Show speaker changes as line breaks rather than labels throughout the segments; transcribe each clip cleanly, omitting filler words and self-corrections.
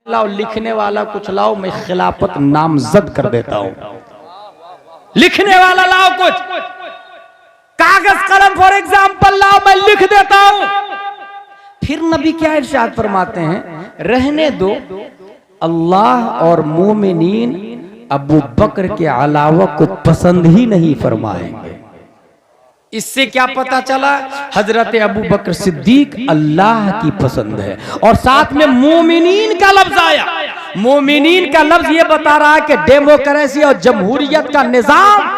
लाओ, लिखने वाला कुछ लाओ, मैं खिलाफत नामजद कर देता हूं। लिखने वाला लाओ, कुछ कागज कलम फॉर एग्जाम्पल लाओ, मैं लिख देता हूं। फिर नबी क्या इरशाद फरमाते हैं, रहने दो, अल्लाह और मोमिनीन अबू बकर के अलावा को पसंद ही नहीं फरमाएंगे। इससे क्या पता चला, हजरत अबू बकर सिद्दीक अल्लाह की पसंद है। और साथ में मोमिनीन का लफ्ज आया। मोमिनीन का लफ्ज ये बता रहा है कि डेमोक्रेसी और जमहूरियत का निजाम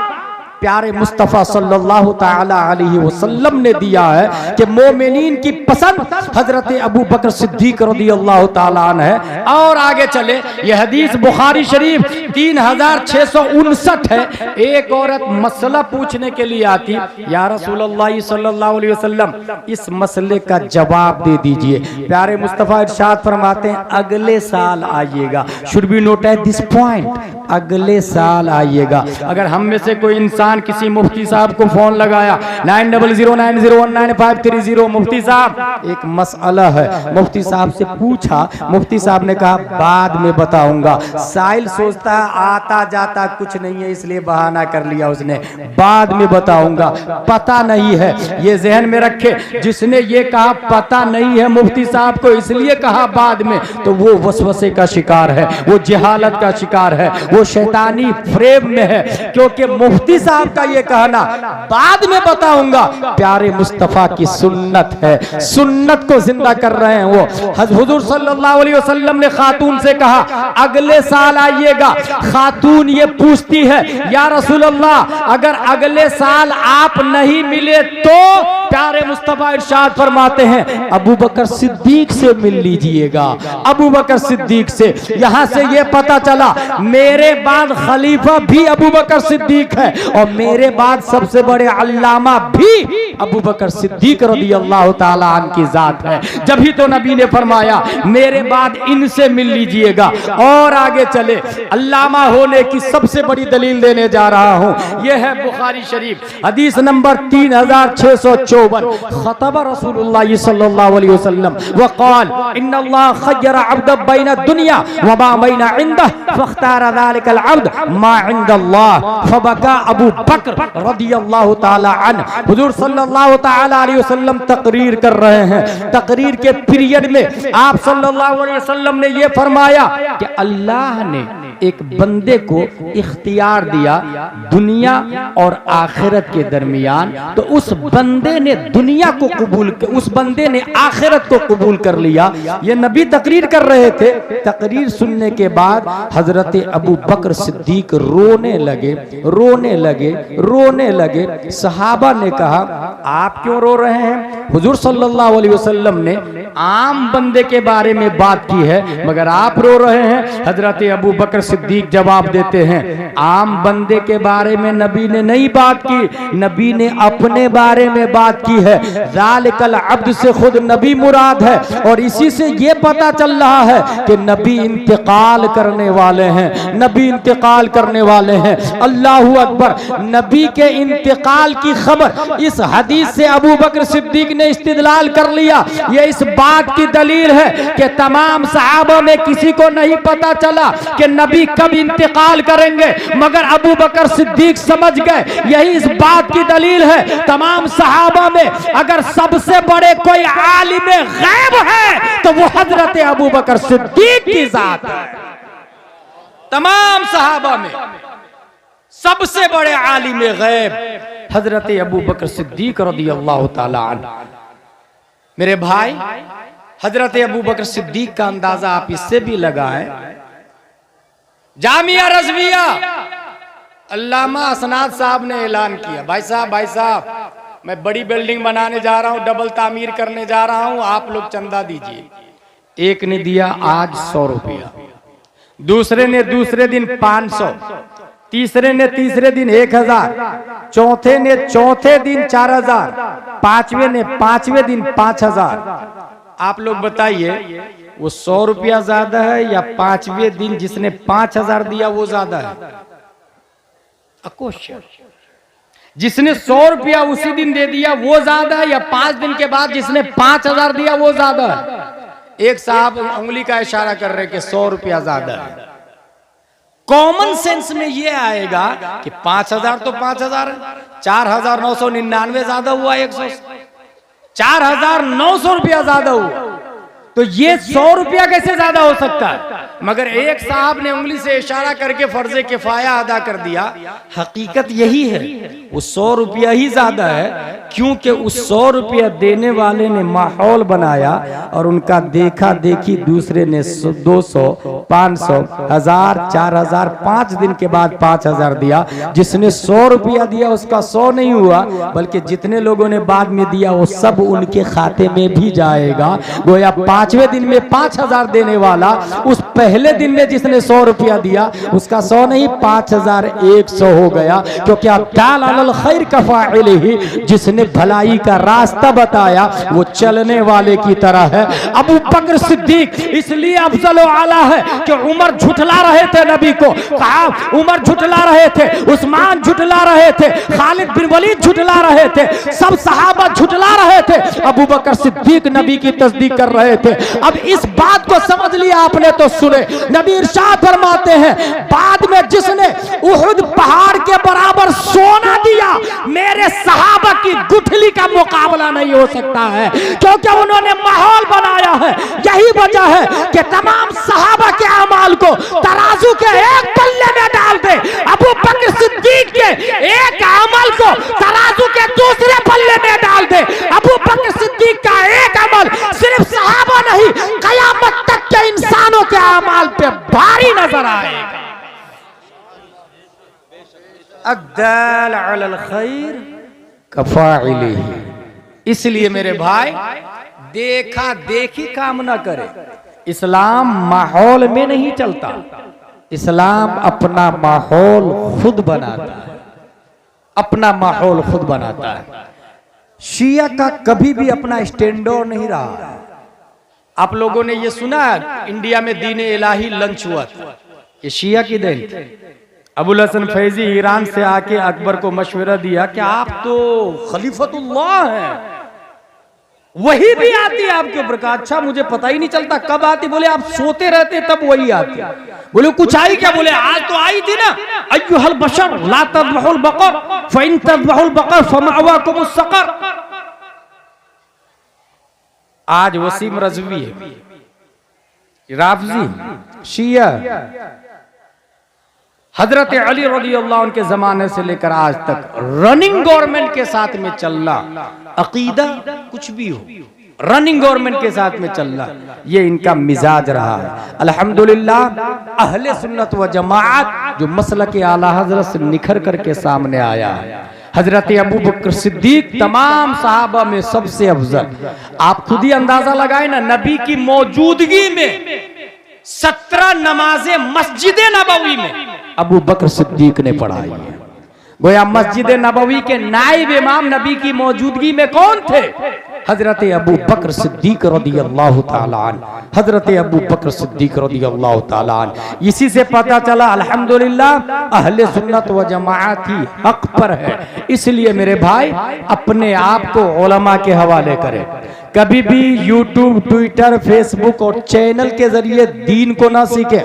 प्यारे मुस्तफा सल्लल्लाहु ताला अलैहि वसल्लम ने दिया है कि मोमिनीन की पसंद हजरत अबू बकर सिद्दीक रज़ियल्लाहु ताला अन्हु है। और आगे चले, यह हदीस बुखारी शरीफ 3659 है। एक औरत मसला पूछने के लिए आती, या रसूलल्लाह सल्लल्लाहु अलैहि वसल्लम इस मसले का जवाब दे दीजिए। प्यारे मुस्तफा इरशाद फरमाते हैं, अगले साल आइएगा। Should be note at this point, अगले साल आइएगा। अगर हम में से कोई इंसान किसी मुफ्ती साहब को फोन लगाया 9009019530, मुफ्ती साहब एक मसला है, मुफ्ती साहब से पूछा, मुफ्ती साहब ने कहा बाद में बताऊंगा। साइल सोचता है आता जाता कुछ नहीं है, इसलिए बहाना कर लिया उसने, बाद में बताऊंगा। पता नहीं है, ये जहन में रखे, जिसने ये कहा पता नहीं है मुफ्ती साहब को इसलिए कहा बाद में, तो वो वसवसे का शिकार है, वो जहालत का शिकार है, वो शैतानी फ्रेम में है। क्योंकि मुफ्ती साहब का ये कहना बाद में बताऊंगा प्यारे मुस्तफा की सुन्नत है, सुन्नत को जिंदा कर रहे हैं वो। हुजूर सल्लल्लाहु अलैहि वसल्लम ने खातून से कहा अगले साल आइएगा। खातून ये पूछती है, या रसूल अल्लाह अगर अगले साल आप नहीं मिले तो? प्यारे मुस्तफा इरशाद फरमाते हैं, अबू बकर सिद्दीक से मिल लीजिएगा, अबू बकर सिद्दीक से। यहां से ये पता चला मेरे बाद खलीफा भी अबू बकर सिद्दीक है और मेरे बाद सबसे बड़े अल्लामा भी अबू बकर सिद्दीक रज़ियल्लाहु ताला अन्हु की जात है। जब ही तो नबी ने फरमाया मेरे बाद इनसे मिल लीजिएगा। और आगे चले, अल्लामा होने की सबसे बड़ी दलील देने जा रहा हूं। यह है बुखारी शरीफ हदीस नंबर 3654। खतबा रसूलुल्लाह सल्लल्लाहु अलैहि वसल्लम वक़ाल इन्नल्लाह खय्यरा अब्द बैन दुनिया व मा बैन इंदह फख्तार ज़ालिकल अब्द मा इंदल्लाह फबका अबू बकर रज़ियल्लाहु ताला अन्हु। हुजूर सल्लल्लाहु ताला अलैहि वसल्लम तकरीर कर रहे हैं। तकरीर के पीरियड में आप सल्लल्लाहु अलैहि वसल्लम ने यह फरमाया कि अल्लाह ने एक बंदे को इख्तियार दिया दुनिया और आखिरत के दरमियान, तो उस बंदे ने दुनिया को कबूल, उस बंदे ने आखिरत को कबूल कर लिया। ये नबी तकरीर कर रहे थे। तकरीर सुनने के बाद हजरत अबू बकर सिद्दीक रोने लगे, रोने लगे, रोने लगे। सहाबा ने कहा आप क्यों रो रहे हैं? हुजूर सल्लल्लाहु अलैहि वसल्लम ने आम बंदे के बारे में बात की है, मगर आप रो रहे हैं। हजरत अबू बकर सिद्दीक जवाब देते हैं, आम बंदे के बारे में नबी ने नहीं बात की, नबी ने अपने बारे में बात की है। ज़ालिकल अब्द से खुद नबी मुराद है। और इसी से ये पता चल रहा है कि नबी इंतकाल करने वाले हैं, नबी इंतकाल करने वाले हैं। अल्लाहू अकबर। नबी के इंतकाल की खबर इस हदीस से अबू बकर सिद्दीक ने इस्तिदलाल कर लिया। ये इस बात की दलील है कि तमाम सहाबा में किसी को नहीं पता चला कि नबी कब इंतकाल करेंगे, मगर अबू बकर सिद्दीक समझ गए। यही इस बात की दलील है। तमाम सहाबा में अगर सबसे बड़े कोई आलिम गैब है तो वो हजरत अबू बकर सिद्दीक की जात है। तमाम सहाबा में सबसे बड़े आलिम गैब हजरत अबू बकर सिद्दीक रज़ियल्लाहु ताला अन्हु। मेरे भाई, हजरत अबू बकर सिद्दीक का अंदाजा आप इससे भी लगाएं, जामिया रज़विया अल्लामा असनाद साहब ने ऐलान किया, भाई साहब मैं बड़ी बिल्डिंग बनाने जा रहा हूं, डबल तामीर करने जा रहा हूं, आप लोग चंदा दीजिए। एक ने दिया आज 100 रुपया, दूसरे ने दूसरे दिन 500, तीसरे ने तीसरे दिन 1000, चौथे ने चौथे दिन 4000, पांचवें ने पांचवें दिन 5000। आप लोग बताइए वो 100 रुपया ज्यादा है या पांचवें दिन जिसने 5000 दिया वो ज्यादा है? क्वेश्चन। जिसने 100 रुपया उसी दिन दे दिया वो ज्यादा है या 5 दिन के बाद जिसने 5000 दिया वो ज्यादा है? एक साहब उंगली का इशारा कर रहे कि 100 रुपया ज्यादा है। कॉमन सेंस में ये आएगा कि 5000 तो 5000 है, 4999 ज्यादा हुआ, 4900 रुपया ज्यादा हुआ, तो ये 100 रुपया कैसे ज्यादा हो सकता है? मगर एक साहब ने उंगली से इशारा करके फर्जे किफाया अदा कर दिया। हकीकत यही है, वो 100 रुपया ही ज्यादा है, क्योंकि उस 100 रुपया देने वाले ने माहौल बनाया और उनका देखा देखी दूसरे ने 200, 500, 1000, 4000, 5 दिन के बाद 5000 दिया। जिसने 100 रुपया दिया उसका 100 नहीं हुआ, बल्कि जितने लोगों ने बाद में दिया वो सब उनके खाते में भी जाएगा। गोया 5वें दिन में 5000 देने वाला उस पहले दिन में जिसने 100 रुपया दिया उसका 100 नहीं 5100 हो गया, क्योंकि अब दाल अलल खैर कफाइलिही, जिसने भलाई का रास्ता बताया वो चलने वाले की तरह है। अबू बकर सिद्दीक इसलिए अफजल आला है कि उमर झुठला रहे थे नबी को, कहा उमर झुठला रहे थे, उस्मान झुठला रहे थे, खालिद बिन वलीद झुठला रहे थे, सब सहाबा झुठला रहे थे, अबू बकर सिद्दीक नबी की तस्दीक कर रहे थे। अब इस बात को समझ लिया आपने तो सुने, नबी इरशाद फरमाते हैं बाद में जिसने उहुद पहाड़ के बराबर सोना दिया मेरे सहाबा की गुठली का मुकाबला नहीं हो सकता है, क्योंकि उन्होंने माहौल बनाया है। यही वजह है कि तमाम सहाबा के अमाल को तराजू के एक पल्ले में डाल दे, अबू बकर सिद्दीक के एक अमल को तराजू के दूसरे पल्ले में डाल दे, अबू बकर सिद्दीक का एक अमल सिर्फ सहाबा नहीं कयामत तक के इंसानों के अमाल पे भारी नजर आएगा। अक़दाल अलल खैर कफ़ाइलिही। इसलिए मेरे भाई देखा देखी काम ना करे। इस्लाम माहौल में नहीं चलता, इस्लाम अपना माहौल खुद बनाता है, अपना माहौल खुद बनाता है। शिया का कभी भी अपना स्टैंडर्ड नहीं रहा। आप लोगों ने ये सुना इंडिया में दीन इलाही लंच हुआ था, ये शिया की देन थी। अबुल हसन फैजी ईरान से आके अकबर को मशवरा दिया कि आप तो खलीफतुल्लाह हैं, वही भी आती है आपके ऊपर। कहा अच्छा मुझे पता ही नहीं चलता कब आती। बोले आप सोते रहते तब वही आती। बोले कुछ आई क्या? बोले आज तो आई थी ना, अय्युहल बशर ला तज़बहुल बकर फइन तज़बहुल बकर फमअवाकुमुस सकर। आज वसीम रज़वी है, राफ़ज़ी, शिया, हजरत अली रज़ियल्लाहु अन्हु के जमाने से लेकर आज तक रनिंग गवर्नमेंट के साथ में चलना, अकीदा कुछ भी हो रनिंग गवर्नमेंट के साथ में चलना, ये इनका मिजाज रहा है। अल्हम्दुलिल्लाह अहले सुन्नत व जमाअत जो मसलक आला हजरत से निखर करके सामने आया है। हजरत अबू बकर सिद्दीक तमाम सहाबा में सबसे अफजल। आप खुद ही अंदाजा लगाए ना, नबी की मौजूदगी में 17 नमाजें मस्जिद नबवी में अबू बकर सिद्दीक ने पढ़ाई है। गोया मस्जिद नबवी के नाइब इमाम नबी की मौजूदगी में कौन थे? हजरत अबू बकर सिद्दीक रज़ियल्लाहु ताला अन्हु, हजरत अबू बकर सिद्दीक रज़ियल्लाहु ताला अन्हु। इसी से पता चला अल्हम्दुलिल्लाह अहले सुन्नत व जमाअत ही हक पर है। इसलिए मेरे भाई अपने आप को उलमा के हवाले करें। कभी भी यूट्यूब, ट्विटर, फेसबुक और चैनल के जरिए दीन को ना सीखे।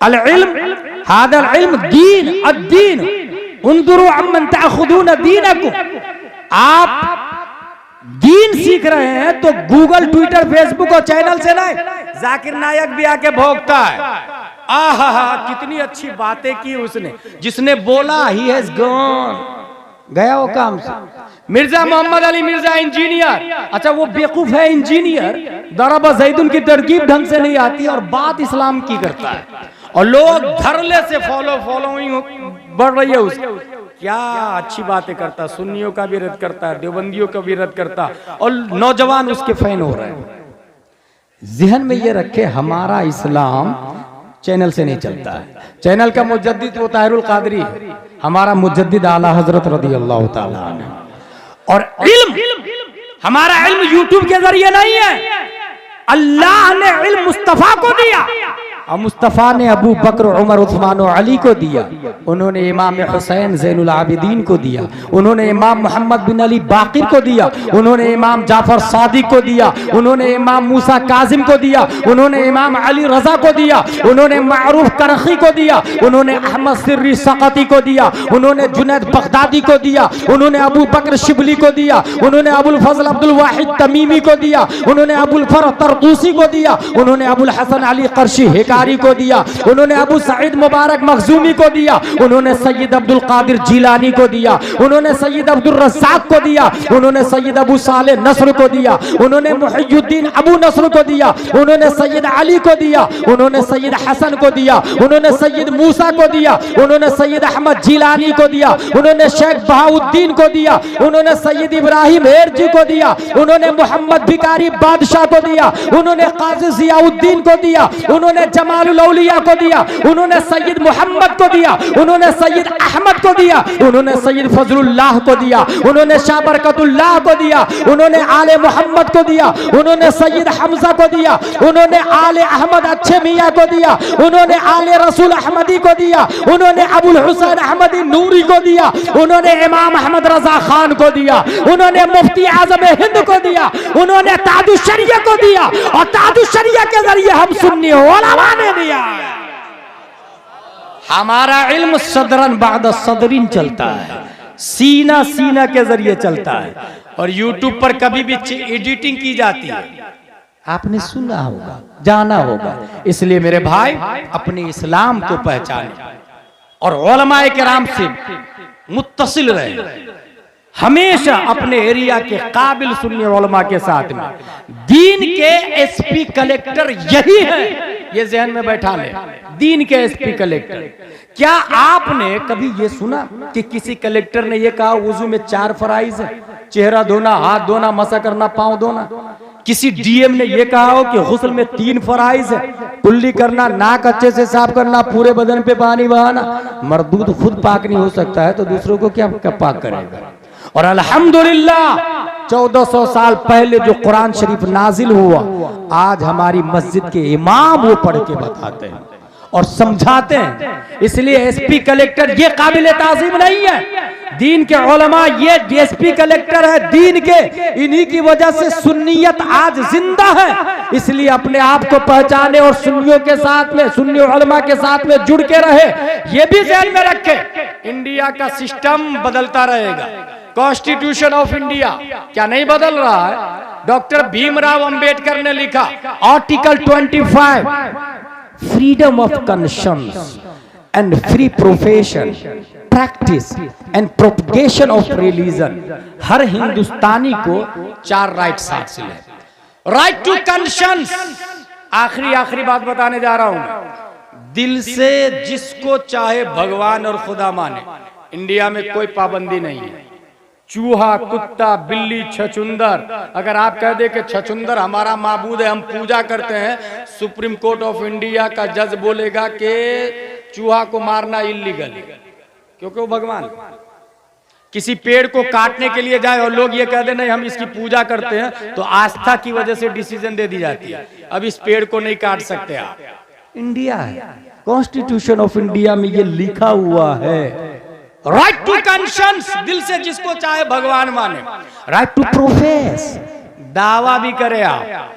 अल इल्म हादल इल्म दीन अद्दीन उन्जुरू अम्मन ताखुदून दीनकुम। आप दीन सीख रहे हैं तो गूगल, ट्विटर, फेसबुक और चैनल से नहीं। जाकिर नायक भी आके भोगता है, आहा कितनी अच्छी बातें की उसने, जिसने बोला ही हैज गॉन, गया वो काम से। मिर्जा मोहम्मद अली मिर्जा इंजीनियर, अच्छा वो बेवकूफ है इंजीनियर, दरबा जैदुन की तरकीब ढंग से नहीं आती और बात इस्लाम की करता है, और लोग धरले से फॉलोइंग बढ़ रही है उसकी। क्या अच्छी बातें करता, सुन्नियों का भी रद्द करता है, देवबंदियों का भी रद्द करता, और नौजवान उसके फैन हो रहे हैं। जहन में ये रखे हमारा इस्लाम चैनल से नहीं चलता है। चैनल का मुजद्दिद वो ताहिरुल कादरी है, हमारा मुजद्दिद आला हजरत रज़ियल्लाहु ताला अन्हु। और इल्म हमारा इल्म यूट्यूब के जरिए नहीं है, अल्लाह ने इल्म मुस्तफा को दिया। और मुस्तफ़ा ने अबू बकर, उमर, उस्मान और अली को दिया। उन्होंने इमाम हुसैन ज़ैनुल आबिदीन को दिया। उन्होंने इमाम मोहम्मद बिन अली बाकिर को दिया। उन्होंने इमाम जाफर सादिक को दिया। उन्होंने इमाम मूसा काजिम को दिया। उन्होंने इमाम अली रजा को दिया। उन्होंने मारूफ करखी को दिया। उन्होंने अहमद सिर्री सकती को दिया। उन्होंने जुनैद बगदादी को दिया। उन्होंने अबू बकर शिबली को दिया। उन्होंने अबुल फजल अब्दुल वाहिद तमीमी को दिया। उन्होंने अबुल फरह तरतूसी को दिया। उन्होंने अबुल हसन अली कर्शी हिकारी को दिया। उन्होंने अबू सईद मुबारक मखजूमी को दिया। उन्होंने सैयद अब्दुल कादिर जिलानी को दिया। उन्होंने सैयद अब्दुल रज़्ज़ाक को दिया। उन्होंने सैयद अबू साले नस्र को दिया। उन्होंने मुहियुद्दीन अबू नस्र को दिया। उन्होंने सैयद अली को दिया। उन्होंने सैयद हसन को दिया। उन्होंने सैयद मूसा को दिया। उन्होंने सैयद अहमद जिलानी को दिया। उन्होंने शेख बहाउद्दीन को दिया। उन्होंने सैयद इब्राहिम एरजी को दिया। उन्होंने मोहम्मद भिकारी बादशाह को दिया। उन्होंने काजी जियाउद्दीन को दिया। उन्होंने जमालुल औलिया को दिया। उन्होंने सैयद मोहम्मद को दिया। उन्होंने सैयद अहमद को दिया। उन्होंने सैयद फजलुल्लाह को दिया। उन्होंने शाह बरकतुल्लाह को दिया। उन्होंने आले मोहम्मद को दिया। उन्होंने सैयद हमजा को दिया। उन्होंने आले अहमद अच्छे मियाँ को दिया। उन्होंने आले रसूल अहमदी को दिया। उन्होंने अबुल हुसैन अहमदी नूरी को दिया। उन्होंने इमाम अहमद रजा खान को दिया। उन्होंने मुफ्ती आजम हिंद को दिया। उन्होंने ताजुशरिया को दिया और ताजुशरिया के जरिए हम सुन्नी उलमा ने दिया। हमारा इल्म सदरन बाद सदरिन चलता है, सीना सीना के जरिए चलता है। और यूट्यूब पर कभी भी एडिटिंग की जाती है, आपने सुना होगा, जाना होगा। इसलिए मेरे भाई अपने इस्लाम को पहचाने और उलमाए किराम से मुत्तसिल रहे। हमेशा अपने एरिया के काबिल सुन्नी उलमा के साथ में। दीन के एसपी कलेक्टर यही है, ये जहन में बैठा ले। दीन के एसपी कलेक्टर। क्या आपने कभी ये सुना कि किसी कलेक्टर ने ये कहा वुजू में 4 फराइज है, चेहरा धोना, हाथ धोना, मसा करना, पांव धोना? किसी डीएम ने ये कहा हो कि गुस्ल में 3 फराइज है, कुल्ली करना, नाक अच्छे से साफ करना, पूरे बदन पे पानी बहाना? मर्दूद खुद पाक नहीं हो सकता है तो दूसरों को क्या पाक करेगा? और अल्हम्दुलिल्लाह 1400 साल पहले जो कुरान शरीफ नाजिल हुआ, आज हमारी मस्जिद के इमाम वो पढ़ के बताते हैं और समझाते हैं। इसलिए एसपी कलेक्टर ये काबिल ताज़ीम नहीं है। दीन के उलमा ये एसपी कलेक्टर है दीन के, इन्हीं की वजह से सुन्नियत आज जिंदा है। इसलिए अपने आप को पहचाने और सुन्नियों के साथ में, सुन्नी उलमा के साथ में जुड़ के रहे। ये भी ध्यान में रखे, इंडिया का सिस्टम बदलता रहेगा। कॉन्स्टिट्यूशन ऑफ इंडिया क्या नहीं बदल रहा है? डॉक्टर भीमराव अंबेडकर ने लिखा article 25, freedom of conscience and free profession, practice and propagation of religion. हर हिंदुस्तानी को 4 राइट्स हासिल है। राइट टू कॉन्शियंस, आखिरी बात बताने जा रहा हूं। दिल से जिसको चाहे भगवान और खुदा माने, इंडिया में कोई पाबंदी नहीं है। चूहा, कुत्ता, बिल्ली, छछुंदर, अगर आप कह दे कि छछुंदर हमारा माबूद है, हम पूजा करते हैं, सुप्रीम कोर्ट ऑफ इंडिया का जज बोलेगा कि चूहा को मारना इल्लीगल, क्योंकि वो भगवान। किसी पेड़ को काटने के लिए जाए और लोग ये कह दे नहीं हम इसकी पूजा करते हैं, तो आस्था की वजह से डिसीजन दे दी जाती है, अब इस पेड़ को नहीं काट सकते आप। इंडिया है, कॉन्स्टिट्यूशन ऑफ इंडिया में ये लिखा हुआ है, राइट टू कॉन्शियंस, दिल से जिसको चाहे भगवान माने। राइट टू प्रोफेस, दावा भी करे आप,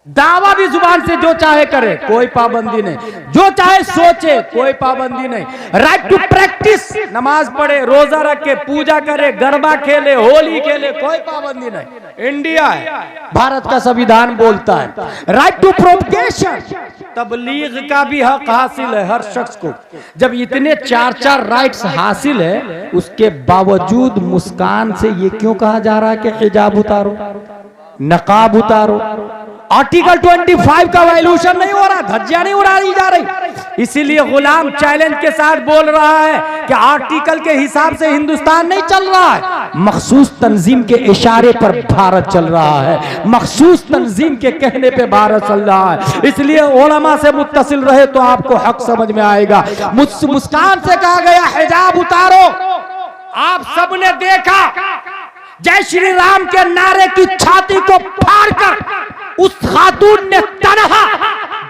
दावा भी जुबान से जो चाहे करे, कोई पाबंदी नहीं। जो चाहे सोचे, कोई पाबंदी नहीं। राइट टू प्रैक्टिस, नमाज पढ़े, रोजा रखे, पूजा करे, गरबा खेले, होली खेले, कोई पाबंदी नहीं। इंडिया है, भारत का संविधान बोलता है। राइट टू प्रोपगेशन, तबलीग का भी हक हासिल है हर शख्स को। जब इतने 4 राइट्स हासिल है, उसके बावजूद मुस्कान से ये क्यों कहा जा रहा है कि हिजाब उतारो, नकाब उतारो? आर्टिकल 25 का वायलेशन नहीं हो रहा, धज्जियां नहीं उड़ाई जा रही। इसीलिए गुलाम चैलेंज के साथ बोल रहा है कि आर्टिकल के हिसाब से हिंदुस्तान नहीं चल रहा है, मखसूस तंजीम के इशारे पर भारत चल रहा है, मखसूस तंजीम के कहने पे भारत चल रहा है। इसलिए उलमा से मुत्तसिल रहे तो आपको हक समझ में आएगा। मुस्कान से कहा गया हिजाब उतारो, आप सबने देखा जय श्री राम के नारे की छाती को फाड़कर उस खातून ने तनहा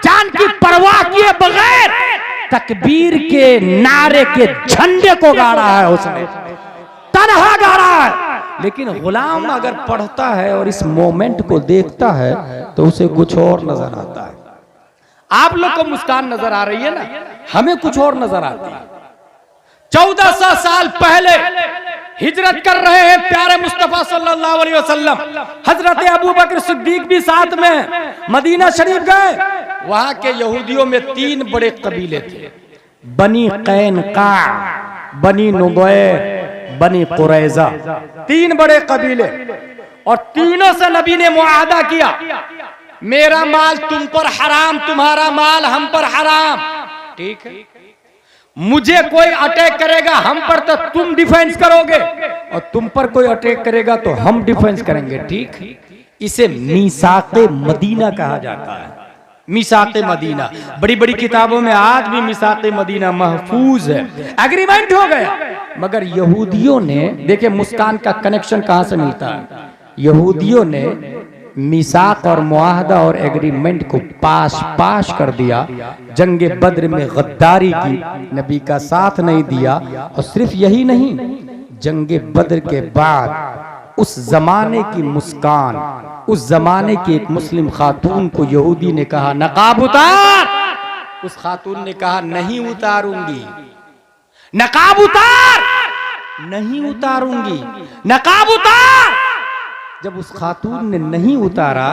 जान की परवाह के बगैर तकबीर के नारे के झंडे को गाड़ा है, उसने तनहा गाड़ा है। लेकिन गुलाम अगर पढ़ता है और इस मोमेंट को देखता है तो उसे कुछ और नजर आता है। आप लोग को मुस्कान नजर आ रही है ना, हमें कुछ और नजर आती है। 1400 साल पहले हिजरत कर रहे हैं प्यारे मुस्तफा सल्लल्लाहु अलैहि वसल्लम। हजरत अबू बकर सिद्दीक भी साथ में मदीना शरीफ गए। वहां के यहूदियों में 3 बड़े कबीले थे, बनी कैनका, बनी नुबैर, बनी कुरैजा। 3 बड़े कबीले, और तीनों से नबी ने मुआहदा किया, मेरा माल तुम पर हराम, तुम्हारा माल हम पर हराम, ठीक है। मुझे कोई अटैक करेगा हम पर तो तुम डिफेंस करोगे, और तुम पर कोई अटैक करेगा तो हम डिफेंस करेंगे, ठीक। इसे मीसाक़े मदीना कहा जाता है। मीसाक़े मदीना, बड़ी बड़ी किताबों में आज भी मीसाक़े मदीना महफूज है। एग्रीमेंट हो गया, मगर यहूदियों ने, देखिए मुस्कान का कनेक्शन कहां से मिलता है। यहूदियों ने मीसाक और मुआहदा और एग्रीमेंट को पाश कर दिया। जंगे बद्र में गद्दारी की, नबी का साथ नहीं दिया। और सिर्फ यही नहीं, जंगे बद्र के बाद उस जमाने की मुस्कान, उस जमाने की एक मुस्लिम खातून को यहूदी ने कहा नकाब उतार। उस खातून ने कहा नहीं उतारूंगी। नकाब उतार, नहीं उतारूंगी, नकाब उतार। जब उस खातून ने नहीं उतारा,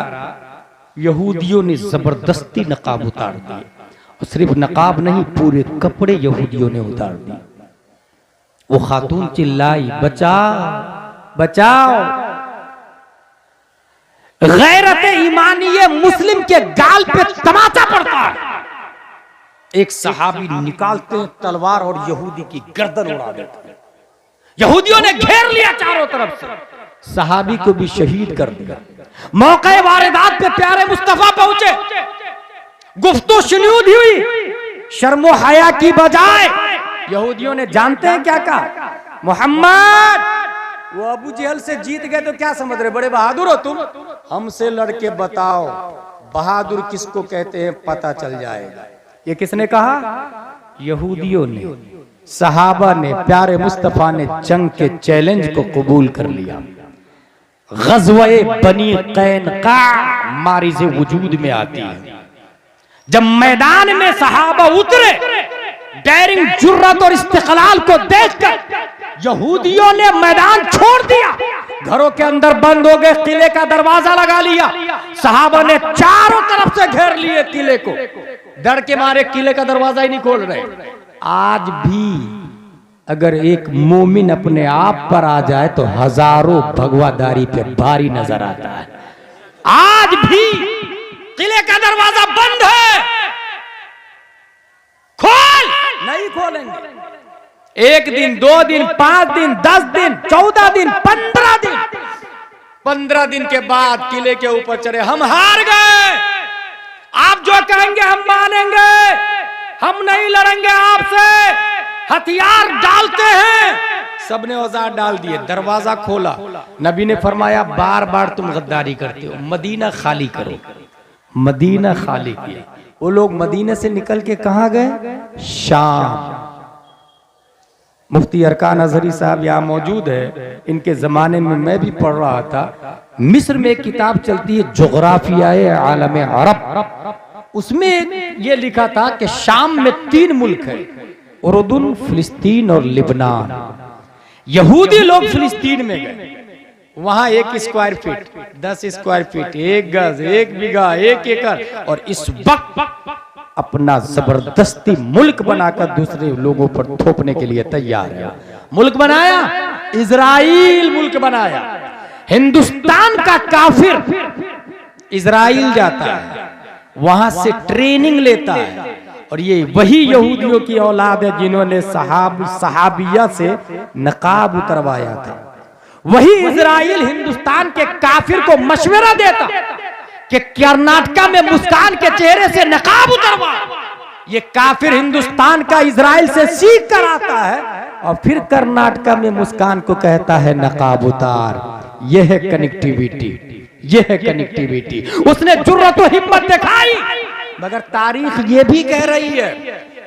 यहूदियों ने जबरदस्ती नकाब उतार दिए। और सिर्फ नकाब नहीं, पूरे कपड़े यहूदियों ने उतार दिए। वो खातून चिल्लाई बचाओ बचाओ। गैरत ईमानिये मुस्लिम के गाल पे तमाचा पड़ता है। एक सहाबी निकालते हैं तलवार और यहूदी की गर्दन उड़ा देते हैं। यहूदियों ने घेर लिया चारों तरफ से, सहाबी को भी शहीद कर दिया। मौके वारदात पे प्यारे मुस्तफा पहुंचे, गुफ्तगू शुनूद हुई, शर्मो हया की बजाय यहूदियों ने जानते हैं क्या कहा, मोहम्मद वो अबू जहल से जीत गए तो क्या समझ रहे, बड़े बहादुर हो तुम, हमसे लड़के बताओ बहादुर किसको कहते हैं पता चल जाएगा। ये किसने कहा? यहूदियों ने, सहाबा ने, प्यारे मुस्तफा ने जंग के चैलेंज को कबूल कर लिया। ग़ज़वे बनी कैनका मारिज़े वजूद में आती है। जब मैदान में सहाबा उतरे, डेयरिंग, जुर्रत और इस्तिक़लाल को देखकर यहूदियों ने मैदान छोड़ दिया, घरों के अंदर बंद हो गए, किले का दरवाजा लगा लिया। सहाबा ने चारों तरफ से घेर लिए किले को, डर के मारे किले का दरवाजा ही नहीं खोल रहे। आज भी अगर एक मोमिन अपने आप पर आ जाए तो हजारों भगवादारी पे भारी नजर आता है। आज भी किले का दरवाजा बंद है, खोल नहीं खोलेंगे। 1 दिन, 2 दिन, 5 दिन, 10 दिन, 14 दिन, 15 दिन, 15 दिन के बाद किले के ऊपर चढ़े, हम हार गए, आप जो कहेंगे हम मानेंगे, हम नहीं लड़ेंगे आपसे, हथियार डालते हैं। सबने औजार डाल दिए, दरवाजा खोला। नबी ने फरमाया बार बार तुम गद्दारी करते हो, मदीना खाली करो। मदीना खाली किया। वो लोग मदीने से निकल के कहां गए? शाम। मुफ्ती अरकान अजहरी साहब यहाँ मौजूद है, इनके जमाने में मैं भी पढ़ रहा था। मिस्र में एक किताब चलती है जोग्राफियाए आलम अरब, उसमें ये लिखा था कि शाम में 3 मुल्क है, उर्दुन, फिलिस्तीन और लिबनान। यहूदी लोग फिलिस्तीन में गए, वहां 1 स्क्वायर फीट, 10 स्क्वायर फीट, 1 गज, 1 बीघा, 1 एकड़, और इस वक्त अपना जबरदस्ती मुल्क बनाकर दूसरे लोगों पर थोपने के लिए तैयार है। मुल्क बनाया, इजराइल मुल्क बनाया। हिंदुस्तान का काफिर इजराइल जाता है, वहां से ट्रेनिंग लेता है, और ये वही यहूदियों की औलाद है जिन्होंने सहाबिया से नकाब उतरवाया था। वही इजराइल हिंदुस्तान के काफिर को मशवरा देता कि कर्नाटका में मुस्कान के चेहरे से नकाब उतरवा। ये काफिर हिंदुस्तान का इजराइल से सीख कर आता है और फिर कर्नाटका में मुस्कान को कहता है नकाब उतार। यह है कनेक्टिविटी, यह है कनेक्टिविटी। उसने जुर्रत और हिम्मत दिखाई, मगर तारीख ये भी कह रही है,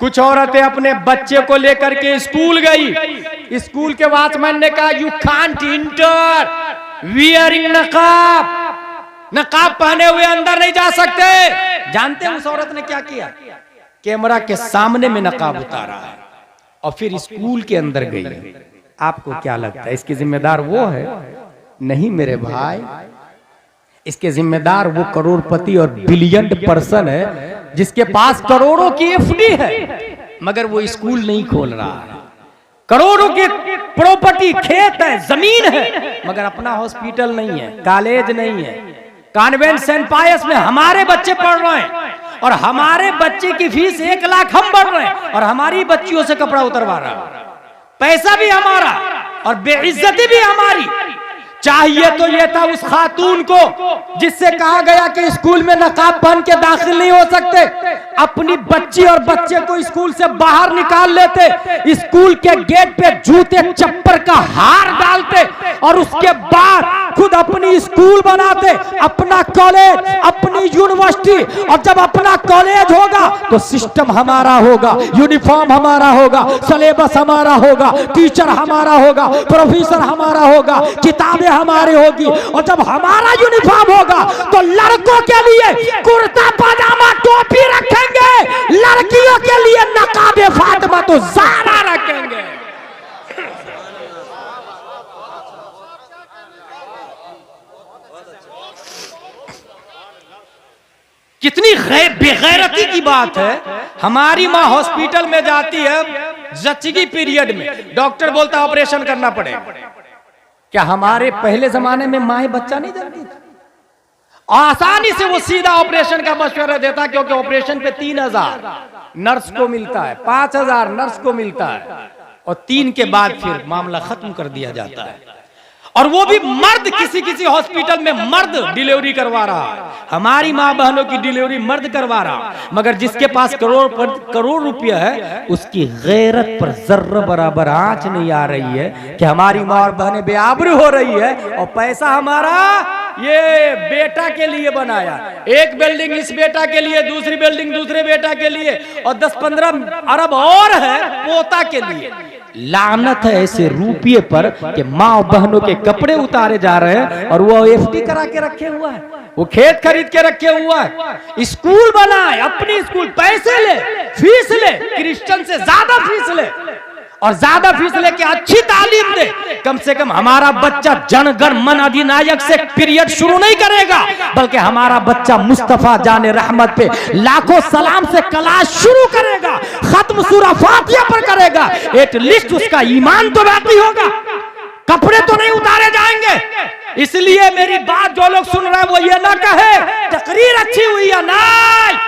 कुछ औरतें अपने बच्चे को लेकर के स्कूल गई, स्कूल के वॉचमैन ने कहा यू कांट इंटर वियरिंग नकाब, नकाब पहने हुए अंदर नहीं जा सकते। जानते हैं उस औरत ने क्या किया? कैमरा के सामने में नकाब उतारा है और फिर स्कूल के अंदर गई। आपको क्या लगता है इसकी जिम्मेदार वो है? नहीं मेरे भाई, इसके जिम्मेदार वो करोड़पति और बिलियन पर्सन है जिसके पास करोड़ों की एफडी है मगर वो स्कूल नहीं खोल रहा है। करोड़ों की प्रॉपर्टी, खेत है, जमीन है मगर अपना हॉस्पिटल नहीं है, कॉलेज नहीं है। कॉन्वेंट सेंट पायस में हमारे बच्चे पढ़ रहे हैं और हमारे बच्चे की फीस 1 लाख हम भर रहे हैं और हमारी बच्चियों से कपड़ा उतरवा रहा है। पैसा भी हमारा और बेइज्जती भी हमारी। चाहिए तो ये था उस खातून को जिससे कहा गया कि स्कूल में नकाब पहन के दाखिल नहीं हो सकते, अपनी बच्ची और बच्चे को स्कूल से बाहर निकाल लेते, स्कूल के गेट पे जूते चप्पल का हार डालते और उसके बाद खुद अपनी स्कूल बनाते, अपना कॉलेज, अपनी यूनिवर्सिटी। और जब अपना कॉलेज होगा तो सिस्टम हमारा होगा, यूनिफॉर्म हमारा होगा, सिलेबस हमारा होगा, टीचर हमारा होगा, प्रोफेसर हमारा होगा, किताबें हमारी होगी। और जब हमारा यूनिफॉर्म होगा तो लड़कों के लिए कुर्ता पजामा टोपी रखेंगे, लड़कियों के लिए नकाबे फातिमा तो ज़ारा रखेंगे। कितनी बेगैरती की बात है। हमारी माँ हॉस्पिटल में जाती है जच्ची पीरियड में, डॉक्टर बोलता ऑपरेशन करना पड़ेगा। क्या हमारे पहले जमाने में माँ बच्चा नहीं जानती थी? आसानी से वो सीधा ऑपरेशन का मशवरा देता, क्योंकि ऑपरेशन पे 3000 नर्स को मिलता है, 5000 नर्स को मिलता है और 3 के बाद फिर मामला खत्म कर दिया जाता है। और वो भी मर्द, किसी किसी हॉस्पिटल में मर्द डिलीवरी करवा रहा है। हमारी माँ बहनों की डिलीवरी मर्द करवा रहा, मगर जिसके पास करोड़ रुपया है उसकी गैरत पर जर्रा बराबर आंच नहीं आ रही है कि हमारी माँ और बहनें बेआबरू हो रही है और पैसा हमारा ये बेटा के लिए बनाया, एक बिल्डिंग इस बेटा के लिए, दूसरी बिल्डिंग दूसरे बेटा के लिए और 10-15 अरब और है पोता के लिए। लानत है ऐसे रुपये पर कि माँ बहनों के कपड़े उतारे जा रहे हैं और वो एफडी करा के रखे हुआ है, वो खेत खरीद के रखे हुआ है। स्कूल बनाए, अपनी स्कूल, पैसे ले, फीस ले, क्रिश्चियन से ज्यादा फीस ले और ज्यादा फीस लेके अच्छी तालीम दे। कम से कम हमारा बच्चा जनगण मन अधिनायक से पीरियड शुरू नहीं करेगा, बल्कि हमारा बच्चा मुस्तफा जाने रहमत पे लाखों सलाम से क्लास शुरू करेगा, खत्म सूरा फातिहा पर करेगा। एटलीस्ट उसका ईमान तो बाकी होगा, कपड़े तो नहीं उतारे जाएंगे। इसलिए मेरी बात जो लोग सुन रहे हैं वो ये ना कहे तकरीर अच्छी हुई है, नहीं,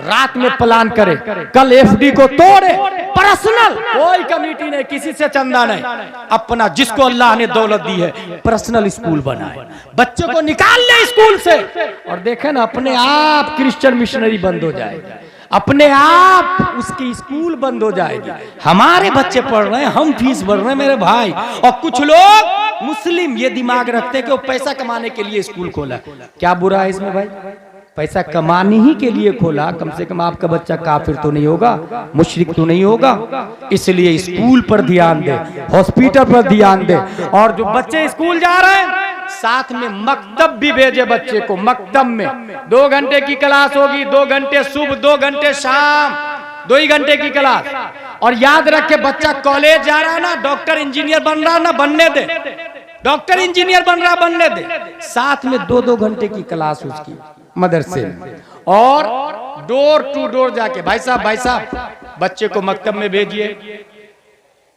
रात में प्लान करे, कल एफडी को तोड़े, पर्सनल, कोई कमेटी नहीं, किसी से चंदा नहीं, अपना जिसको अल्लाह ने दौलत दी है पर्सनल स्कूल बनाए, बच्चों को निकाल ले स्कूल से और देखे ना अपने आप क्रिश्चियन मिशनरी बंद हो जाएगी, अपने आप उसकी स्कूल बंद हो जाएगी। हमारे बच्चे पढ़ रहे हैं, हम फीस भर रहे हैं मेरे भाई। और कुछ लोग मुस्लिम ये दिमाग रखते हैं कि वो पैसा कमाने के लिए स्कूल खोला। क्या बुरा है इसमें भाई? पैसा कमाने ही के लिए खोला, कम से कम आपका बच्चा काफिर तो नहीं होगा, मुशरिक तो नहीं होगा। इसलिए स्कूल पर ध्यान दे, हॉस्पिटल पर ध्यान दे। और जो बच्चे स्कूल जा रहे हैं साथ में मकतब भी भेजे बच्चे को। मकतब में 2 घंटे की क्लास होगी, 2 घंटे सुबह, 2 घंटे शाम, 2 ही घंटे की क्लास। और याद रखे बच्चा कॉलेज जा रहा है ना, डॉक्टर इंजीनियर बन रहा है ना, बनने दे, डॉक्टर इंजीनियर बन रहा, बनने दे। साथ में 2-2 घंटे की क्लास उसकी मदरसे में, और डोर टू डोर जाके भाई साहब बच्चे को मकतब में भेजिए।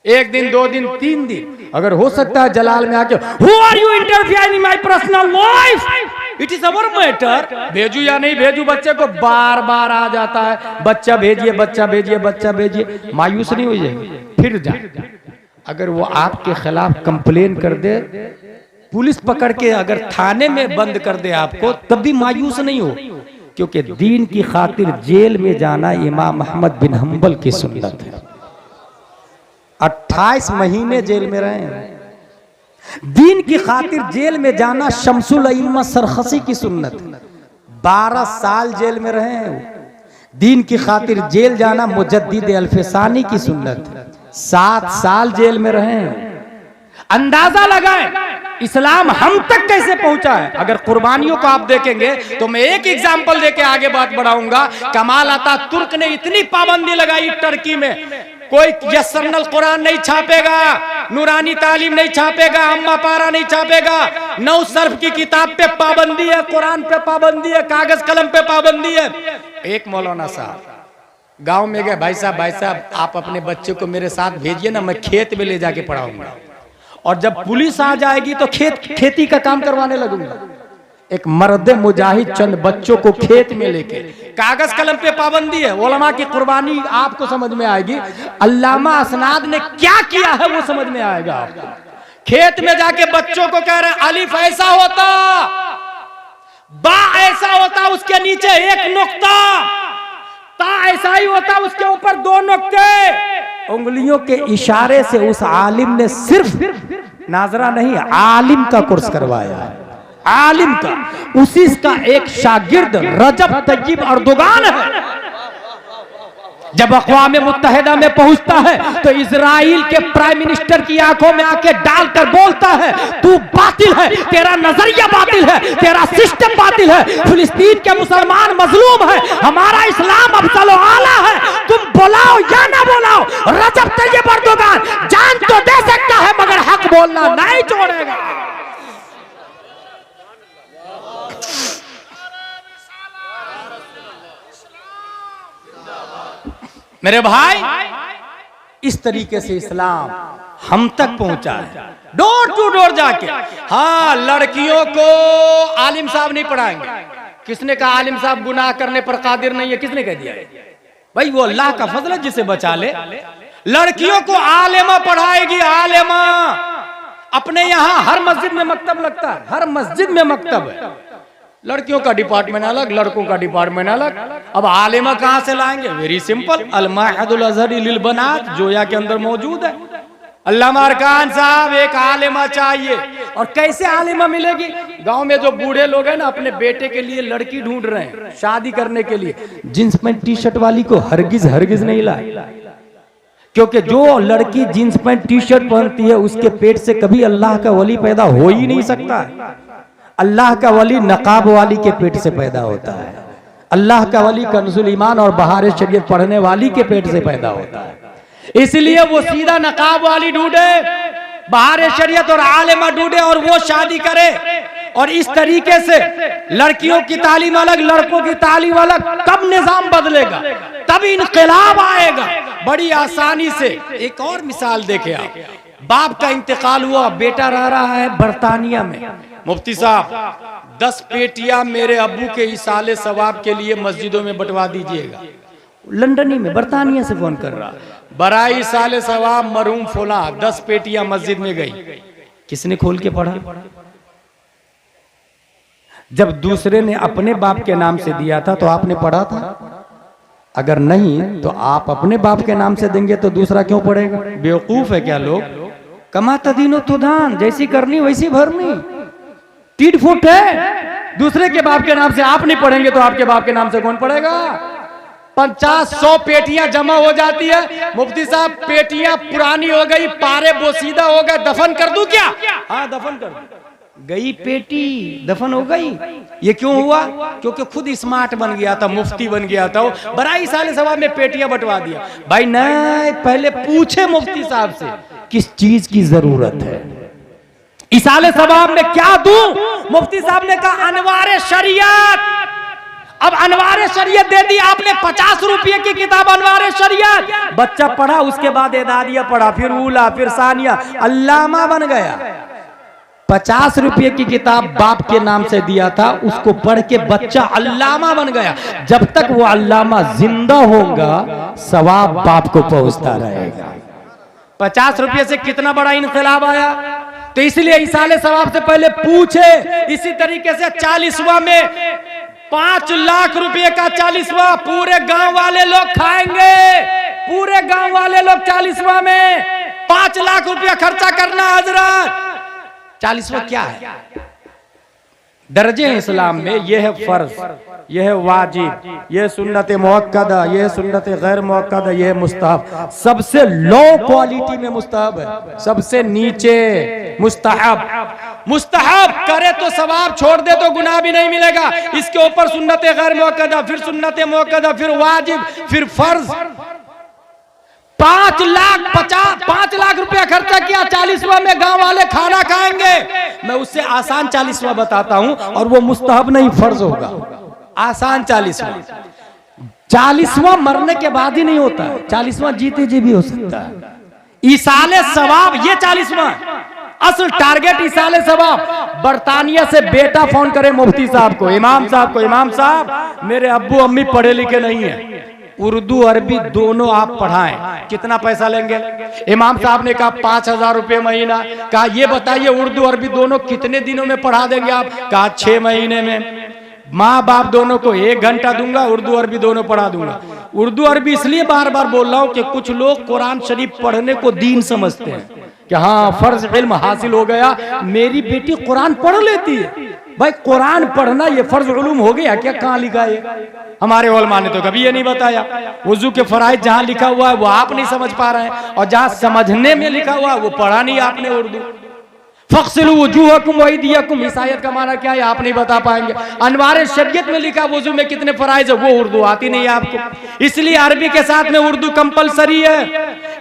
1 दिन, 2 दिन, 3 दिन, अगर हो सकता है जलाल में आके Who are you interfering in my personal life? It is our matter। भेजू या नहीं भेजू, बच्चे को बार बार आ जाता है, बच्चा भेजिए, बच्चा भेजिए, बच्चा भेजिए। मायूस नहीं हो जाएंगे, फिर जा। अगर वो आपके खिलाफ कंप्लेन कर दे, पुलिस पकड़ के अगर थाने में बंद कर दे आपको, तब भी मायूस नहीं हो, क्योंकि दीन की खातिर जेल में जाना इमाम अहमद बिन हंबल की सुन्नत है। 28 महीने जेल में रहे हैं। दीन की खातिर जेल में जाना शमसुल अइम्मा सरखसी की सुन्नत है। 12 साल जेल में रहे हैं, दीन की खातिर जेल जाना मुजद्दिद अल्फसानी की सुन्नत है। 7 साल जेल में रहे हैं। अंदाजा लगाएं इस्लाम हम तक कैसे पहुंचा है। अगर कुर्बानियों को आप देखेंगे तो मैं एक एग्जाम्पल देके आगे बात बढ़ाऊंगा। कमाल अतातुर्क ने इतनी पाबंदी लगाई टर्की में, कोई यस्सरनल कुरान नहीं छापेगा, नूरानी तालीम नहीं छापेगा, अम्मा पारा नहीं छापेगा, नौ सर्फ की किताब पे पाबंदी है, कुरान पे पाबंदी है, कागज कलम पे पाबंदी है। एक मौलाना साहब गांव में गए, भाई साहब आप अपने बच्चे को मेरे साथ भेजिए ना, मैं खेत में ले जाके पढ़ाऊंगा, और जब पुलिस आ जाएगी तो खेती का काम करवाने लगूंगा। एक मर्द मुजाहिद चंद बच्चों को खेत में लेके, कागज कलम पे पाबंदी है। उलमा की कुर्बानी आपको समझ में आएगी। अल्लामा असनाद ने क्या किया है वो समझ में आएगा आपको। खेत में जाके बच्चों को कह रहे हैं अलिफ ऐसा होता, बा ऐसा होता, उसके नीचे एक नुक्ता, ता ऐसा ही होता, उसके ऊपर 2 नुक्ते। उंगलियों के इशारे से उस आलिम ने सिर्फ नाजरा नहीं, आलिम का कोर्स करवाया है। आलिम का, उसी का एक शागिर्द रजब तय्यब अर्दोगान है। जब अक़वाम मुत्तहिदा में पहुंचता है तो इजराइल के प्राइम मिनिस्टर की आंखों में आके डालकर बोलता है तू बातिल है, तेरा नजरिया बातिल है, तेरा सिस्टम बातिल है, फिलिस्तीन के मुसलमान मजलूम है, हमारा इस्लाम अफजल व आला है, तुम बुलाओ या ना बुलाओ, रजब तय्यब अर्दोगान जान तो दे सकता है मगर हक बोलना नहीं छोड़ेगा। मेरे भाई, इस तरीके से इस्लाम हम तक पहुंचा है, डोर टू डोर जाके। हाँ, लड़कियों को आलिम साहब नहीं पढ़ाएंगे। किसने कहा आलिम साहब गुनाह करने पर कादिर नहीं है? किसने कह दिया? भाई वो अल्लाह का फजल है जिसे बचा ले। लड़कियों को आलिमा पढ़ाएगी, आलिमा। अपने यहाँ हर मस्जिद में मकतब लगता है, हर मस्जिद में मकतब है। लड़कियों का डिपार्टमेंट अलग, लड़कों का डिपार्टमेंट अलग। अब आलिमा कहां से लाएंगे? वेरी सिंपल, अल माहिदुल अज़हरी लिल बनात जोया के अंदर मौजूद है। अल्लामा अरकान साहब, एक आलिमा चाहिए। और कैसे आलिमा मिलेगी? गांव में जो बूढ़े लोग हैं ना, अपने बेटे के लिए लड़की ढूंढ रहे हैं शादी करने के लिए, जींस पैंट टी शर्ट वाली को हरगिज नहीं लाए, क्योंकि जो लड़की जींस पैंट टी शर्ट पहनती है उसके पेट से कभी अल्लाह का वली पैदा हो ही नहीं सकता। अल्लाह का वली नकाब वाली के पेट से पैदा होता है। अल्लाह का वली कंजुल ईमान और बहार शरीयत पढ़ने वाली के पेट से पैदा होता है। इसलिए वो सीधा नकाब वाली ढूंढे, बहार शरीयत और आलिमा ढूंढे और वो शादी करे। और इस तरीके से लड़कियों की तालीम अलग, लड़कों की तालीम अलग। तब निजाम बदलेगा, तब इनकलाब आएगा बड़ी आसानी से। एक और मिसाल देखे आप, बाप का इंतकाल हुआ, बेटा रह रहा है बरतानिया में। मुफ्ती साहब 10 पेटियां मेरे अब्बू के इसाले सवाब के लिए मस्जिदों में बंटवा दीजिएगा। लंदन ही में, बरतानिया से फोन कर रहा, बराई इसाले सवाब मरहूम फुला, 10 पेटियां मस्जिद में गई। किसने खोल के पढ़ा? जब दूसरे ने अपने बाप के नाम से दिया था तो आपने पढ़ा था? अगर नहीं तो आप अपने बाप के नाम से देंगे तो दूसरा क्यों पढ़ेगा? बेवकूफ है क्या लोग? कमा तदीनो तुदान, जैसी करनी वैसी भरनी। टीट फुट है। दूसरे के बाप के नाम से आप नहीं पढ़ेंगे तो आपके बाप के नाम से कौन पढ़ेगा? 50-100 पेटियां जमा हो जाती है। मुफ्ती साहब पेटियां पुरानी हो गई, पारे बोसीदा हो गए, दफन कर दूं क्या? हाँ दफन कर दूं। गई पेटी, दफन हो गई। ये क्यों हुआ? क्योंकि खुद स्मार्ट बन गया था, मुफ्ती बन गया था। बराई साले सवाब में पेटियां बंटवा दिया। भाई नहीं, पहले पूछे मुफ्ती साहब से किस चीज की जरूरत है, इसाले सवाब में क्या दूं? मुफ्ती साहब ने कहा अनवारे शरीयत। अब अनवारे शरीयत दे दी आपने, 50 रुपये की किताब अनवारे शरीयत। बच्चा पढ़ा, उसके बाद एदादिया पढ़ा, फिर उला, फिर सानिया, अल्लामा बन गया। 50 रुपये की किताब बाप के नाम से दिया था, उसको पढ़ के बच्चा अल्लामा बन गया। जब तक वो अल्लामा जिंदा होगा सवाब बाप को पहुंचता रहेगा। 50 रुपये से कितना बड़ा इनकलाब आया। तो इसलिए इसाले सवाब से पहले पूछे। इसी तरीके से 40वां में 5 लाख रुपए का 40वां पूरे गांव वाले लोग खाएंगे। पूरे गांव वाले लोग 40वां में 5 लाख रुपया खर्चा करना। हजरत 40वां क्या है? दर्जे हैं इस्लाम में। यह है फर्ज, यह है वाजिब, यह है सुन्नत मुअक्कदा, यह है सुन्नत गैर मुअक्कदा, यह है मुस्तहब। सबसे लो क्वालिटी में मुस्तहब है, सबसे नीचे मुस्तहब। मुस्तहब करे तो सवाब, छोड़ दे तो गुनाह भी नहीं मिलेगा। इसके ऊपर सुन्नत गैर मुअक्कदा, फिर सुन्नत मुअक्कदा, फिर वाजिब, फिर फर्ज। 5 लाख रुपया खर्चा किया, 40वां में गांव वाले खाना खाएंगे। मैं उससे आसान 40वां बताता हूं, और वो मुस्तहब नहीं फर्ज होगा। आसान 40वां मरने के बाद ही नहीं होता है, 40वां जीते जी भी हो सकता है। ईसाले सवाब ये 40वां असल टारगेट, ईसाले सवाब। बर्तानिया से बेटा फोन करे मुफ्ती साहब को, इमाम साहब को, इमाम साहब मेरे अब्बू अम्मी पढ़े लिखे नहीं है, उर्दू अरबी दोनों आप पढ़ाएं, कितना पैसा लेंगे? इमाम साहब ने कहा 5000 रुपये महीना। कहा ये बताइए उर्दू अरबी दोनों कितने दिनों में पढ़ा देंगे आप? कहा 6 महीने में। माँ बाप दोनों को 1 घंटा दूंगा, उर्दू अरबी दोनों पढ़ा दूंगा। उर्दू अरबी इसलिए बार बार बोल रहा हूं कि कुछ लोग कुरान शरीफ पढ़ने को दीन समझते हैं कि हाँ फर्ज इल्म हासिल हो गया, मेरी बेटी कुरान पढ़ लेती है। भाई कुरान पढ़ना ये फर्ज उलूम हो गया क्या? कहाँ लिखा है? हमारे उलमा ने तो कभी ये नहीं बताया। वुजू के फराइज जहां लिखा हुआ है वो आप नहीं समझ पा रहे हैं, और जहां समझने में लिखा हुआ है वो पढ़ा नहीं आपने उर्दू। फक्सिलू वजूहकुम वअयदियकुम, इस आयत का माना क्या है आप नहीं बता पाएंगे। अनवार शरीयत में लिखा वुजू में कितने फराइज है, वो उर्दू आती नहीं है आपको, इसलिए अरबी के साथ में उर्दू कंपलसरी है।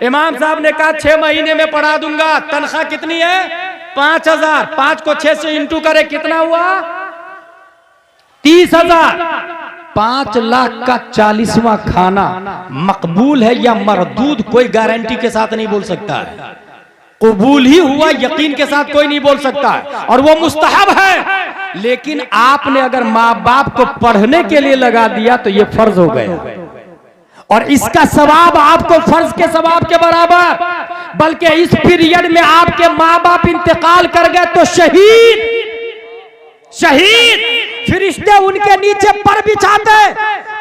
इमाम साहब ने कहा 6 महीने में पढ़ा दूंगा। तनख्वाह कितनी है? 5000। 5 को 6 से इंटू करे कितना हुआ? 30,000। 5 लाख का 40वां खाना मकबूल है या मरदूद कोई गारंटी के साथ नहीं बोल सकता है। कबूल ही हुआ यकीन के साथ कोई नहीं बोल सकता है, और वो मुस्तहब है। लेकिन आपने अगर माँ बाप को पढ़ने के लिए लगा दिया तो ये फर्ज हो गया, और इसका सवाब आपको फर्ज के सवाब के बराबर। बल्कि इस पीरियड में आपके माँ बाप इंतकाल कर गए तो शहीद फरिश्ते उनके नीचे पर बिछाते।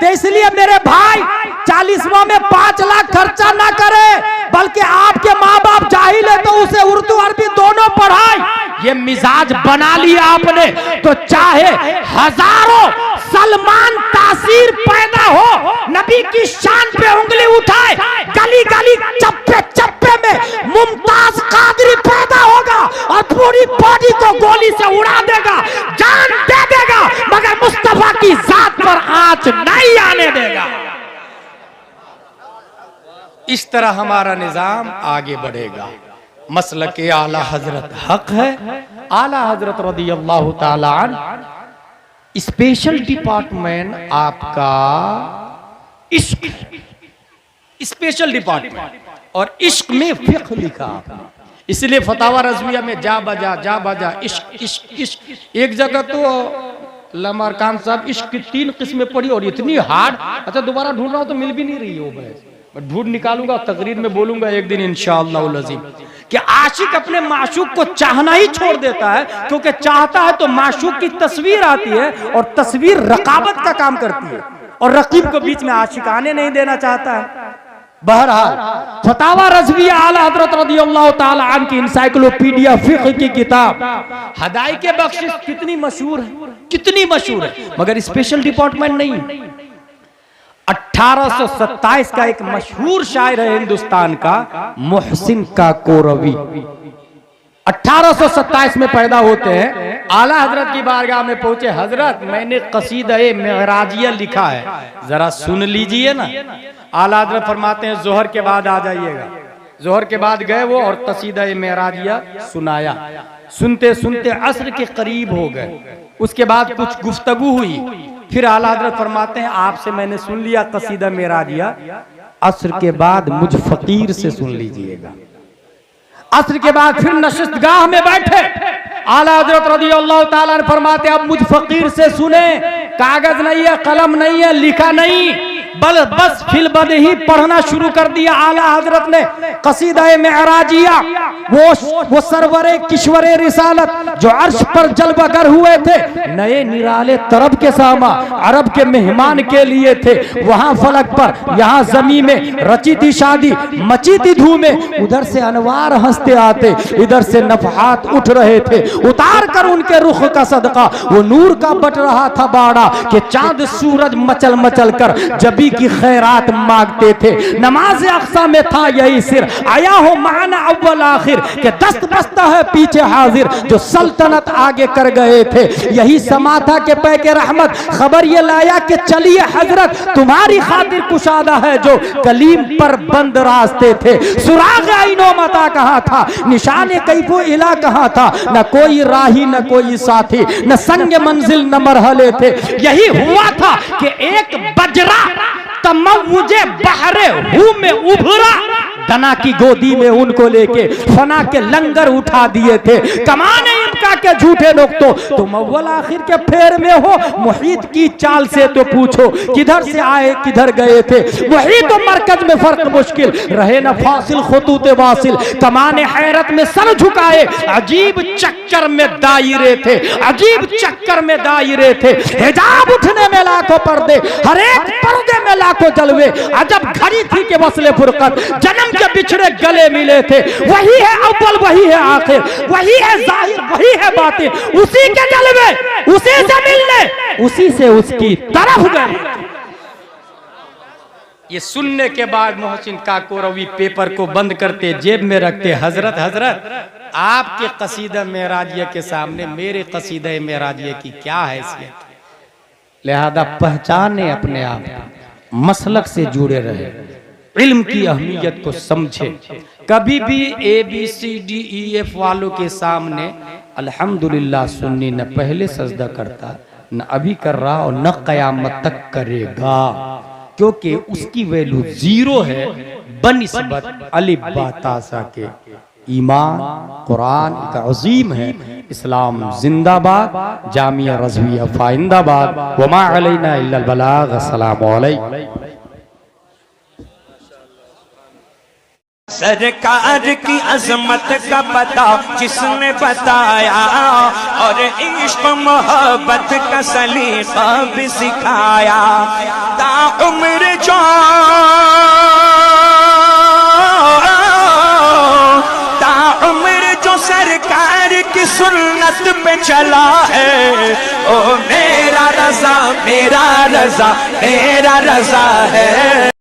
तो इसलिए मेरे भाई 40वां में 5 लाख खर्चा ना करे, बल्कि आपके माँ बाप जाहिल है तो उसे उर्दू अरबी दोनों पढ़ाए। ये मिजाज बना लिया आपने तो चाहे हजारों सलमान तासीर पैदा हो, नबी की शान पे उंगली उठाए, गली गली चप्पे चप्पे में मुमताज कादरी पैदा होगा और पूरी बॉडी को गोली से उड़ा देगा, जान दे देगा, मगर मुस्तफा की जात पर आंच नहीं आने देगा। इस तरह हमारा निजाम आगे बढ़ेगा। मसलक आला हजरत हक है। आला हजरत रदियल्लाहु ताला अन्हु स्पेशल डिपार्टमेंट आपका इश्क, स्पेशल डिपार्टमेंट, और इश्क में फिक्र लिखा आपने। इसलिए फतावा रज़विया में जा बजा इश्क इश्क इश्क। एक जगह तो लमरकान साहब इश्क की 3 किस्में पढ़ी और इतनी हार्ड। अच्छा दोबारा ढूंढ रहा हूं तो मिल भी नहीं रही हो, मैं ढूंढ निकालूंगा, तकरीर में बोलूंगा एक दिन इंशाअल्लाह अज़ीम कि आशिक अपने माशूक को चाहना ही छोड़ देता है, क्योंकि चाहता है तो माशूक की तस्वीर आती है, और तस्वीर रकाबत का काम करती है, और रकीब को बीच में आशिक आने नहीं देना चाहता है। बहरहाल फतावा रज़विया आला हज़रत रज़ियल्लाहु ताला अन्हु की इंसाइक्लोपीडिया फिक़्ह की किताब हदायक़े बख्शिश कितनी मशहूर है, कितनी मशहूर है, मगर स्पेशल डिपार्टमेंट नहीं। 1827 का एक मशहूर शायर है हिंदुस्तान का, मोहसिन काकोरवी। 1827 में पैदा होते हैं। आला हजरत की बारगाह में पहुंचे, हजरत मैंने कसीदा-ए मेराजिया लिखा है, जरा सुन लीजिए ना। आला हजरत फरमाते हैं जोहर के बाद आ जाइएगा। जोहर के बाद गए वो और कसीदा-ए मेराजिया सुनाया। सुनते सुनते असर के करीब हो गए। उसके बाद कुछ गुफ्तगू हुई, फिर आला हजरत फरमाते हैं आपसे मैंने सुन लिया कसीदा मेराजिया, असर के बाद मुझ फकीर से सुन लीजिएगा। असर के बाद फिर नशिस्तगाह में बैठे, आला हजरत रज़ियल्लाहु ताला अन्हु फरमाते अब मुझ फकीर से सुने। कागज नहीं है, कलम नहीं है, लिखा नहीं, बस फिलबद ही पढ़ना शुरू कर दिया आला हजरत ने कसीदा मेराजिया, वो सरवरे किश्वरे रिसालत जो अर्श पर जलवगर हुए थे, नए निराले तरब के सामा अरब के मेहमान के लिए थे। वहां फलक पर यहाँ जमी में रची थी शादी, मची थी धूमें, उधर से अनवार हंसते आते, इधर से नफहात उठ रहे थे। उतार कर उनके रुख का सदका वो नूर का बट रहा था बाड़ा, कि चांद सूरज मचल मचल कर जबी की खैरात मांगते थे। नमाज अक्सा में था यही सिर, आया हो माना अव्वल आखिर, के दस्त बस्ता है पीछे हाजिर, जो सल्तनत आगे कर गए थे। यही समा था के पैके रहमत खबर ये लाया कि चलिए हजरत तुम्हारी खातिर कुशादा है, जो कलीम पर बंद रास्ते थे। सुराग आइनो मता कहा था, निशाने कैफो इला कहा था, न कोई राही न कोई साथी, न संग मंजिल न मरहले थे। यही हुआ था कि एक बजरा तमव्वुजे बहरे हूं में उभरा, दना की गोदी में उनको लेके फना के लंगर उठा दिए थे। कमाने इनका के झूठे लोग तो तुम अव्वल आखिर के फेर में हो, मुहीत की चाल से तो पूछो किधर से आए किधर गए थे। वही तो मरकज में फर्क मुश्किल रहे न फासिल खुतूत वासिल, कमाने हैरत में सर झुकाए अजीब चक्कर में दायरे थे, अजीब चक्कर में दायरे थे। हिजाब उठने में लाखों पर्दे, हर एक पर्दे में लाखों जलवे, अजब घड़ी थी के वसले फुरकत, जन्म के बिछड़े गले मिले थे। वही है अव्वल वही है आखिर, वही है जाहिर वही है बातिन, उसी के जलवे उसी से मिलने उसी से उसकी तरफ गए। ये सुनने के बाद मोहसिन काकोरवी पेपर को बंद करते, जेब में रखते, हजरत हजरत आपके कसीदा मेराजिया के सामने मेरे कसीदा मेराजिया की क्या हैसियत है, लिहाजा पहचाने अपने आप, मसलक से जुड़े रहे, इल्म की अहमियत को समझे। कभी भी ABCDEF वालों के सामने अल्हम्दुलिल्लाह सुन्नी न पहले सजदा करता, न अभी कर रहा और न क़यामत तक करेगा, क्योंकि उसकी वैल्यू जीरो है बनिस्बत अलिफ बा ता सा के। ईमान कुरान का अजीम है, इस्लाम जिंदाबाद, जामिया रज़विया फाइंदाबाद, वमा अलैना इल्लल बलाग। अस्सलामु अलैकुम।
सरकार की अजमत का पता जिसने बताया, और इश्क मोहब्बत का सलीका भी सिखाया। ताउम्र जो सरकार की सुन्नत पे चला है, ओ मेरा रजा मेरा रजा मेरा रजा है।